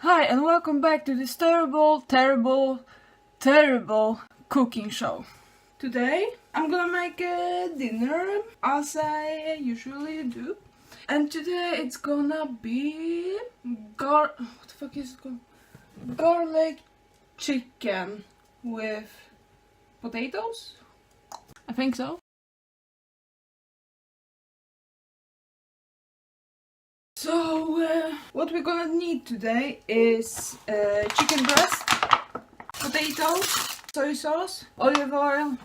Hi and welcome back to this terrible cooking show. Today I'm gonna make a dinner as I usually do. And today it's gonna be what the fuck is it called? Garlic chicken with potatoes? I think so. So what we're gonna need today is chicken breast, potatoes, soy sauce, olive oil,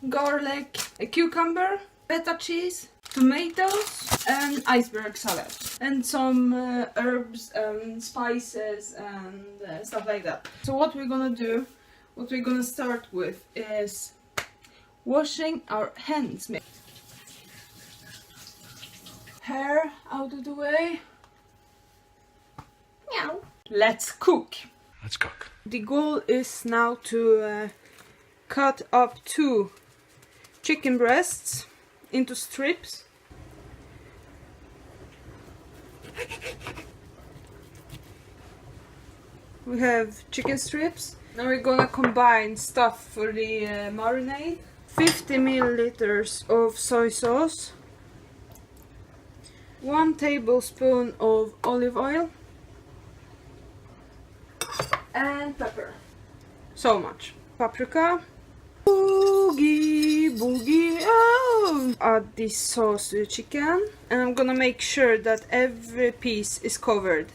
garlic, a cucumber, feta cheese, tomatoes, and iceberg salad, and some herbs and spices and stuff like that. So what we're gonna start with is washing our hands. Hair out of the way. Meow. Let's cook. Let's cook. The goal is now to cut up 2 chicken breasts into strips. We have chicken strips. Now we're gonna combine stuff for the marinade. 50 milliliters of soy sauce. 1 tablespoon of olive oil and pepper. So much. Paprika. Boogie, oh! Add this sauce to the chicken, and I'm gonna make sure that every piece is covered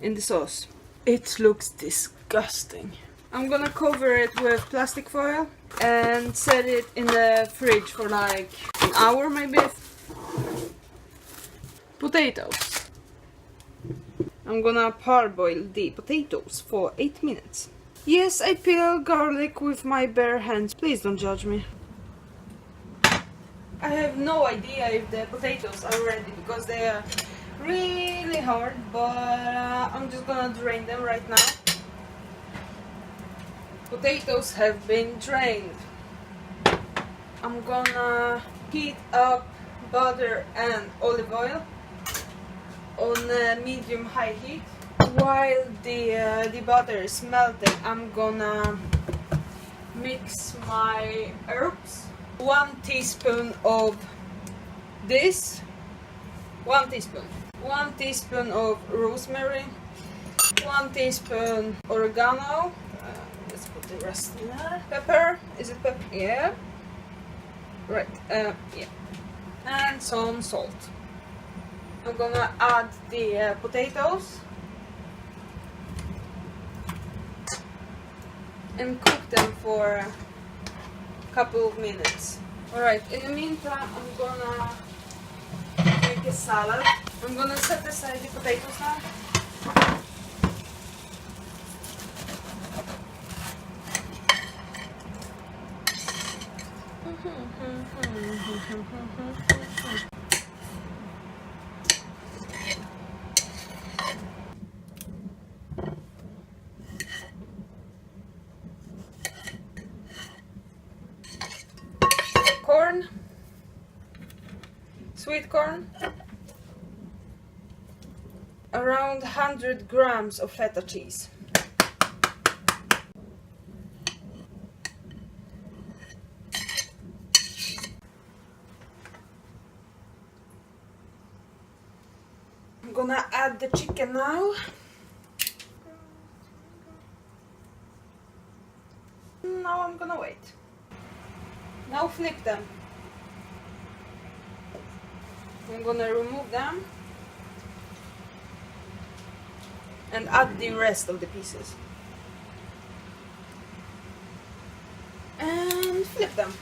in the sauce. It looks disgusting. I'm gonna cover it with plastic foil and set it in the fridge for like an hour maybe. Potatoes. I'm gonna parboil the potatoes for 8 minutes. Yes, I peel garlic with my bare hands. Please don't judge me. I have no idea if the potatoes are ready because they are really hard, but I'm just gonna drain them right now. Potatoes have been drained. I'm gonna heat up butter and olive oil on medium-high heat. While the butter is melting, I'm gonna mix my herbs. 1 teaspoon of this. 1 teaspoon. 1 teaspoon of rosemary. 1 teaspoon oregano. Let's put the rest in there. Pepper. Is it pepper? Yeah. Right. Yeah. And some salt. I'm gonna add the potatoes and cook them for a couple of minutes. Alright, in the meantime I'm gonna make a salad. I'm gonna set aside the potatoes now. Corn, sweet corn, around 100 grams of feta cheese. I'm gonna add the chicken now. Now I'm gonna wait. Now flip them. I'm gonna remove them and add the rest of the pieces. And flip them.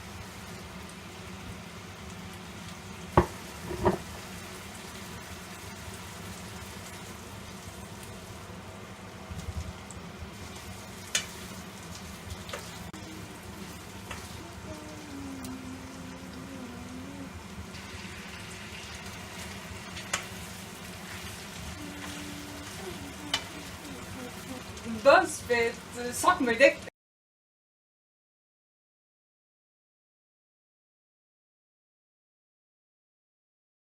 BuzzFeed, suck my dick.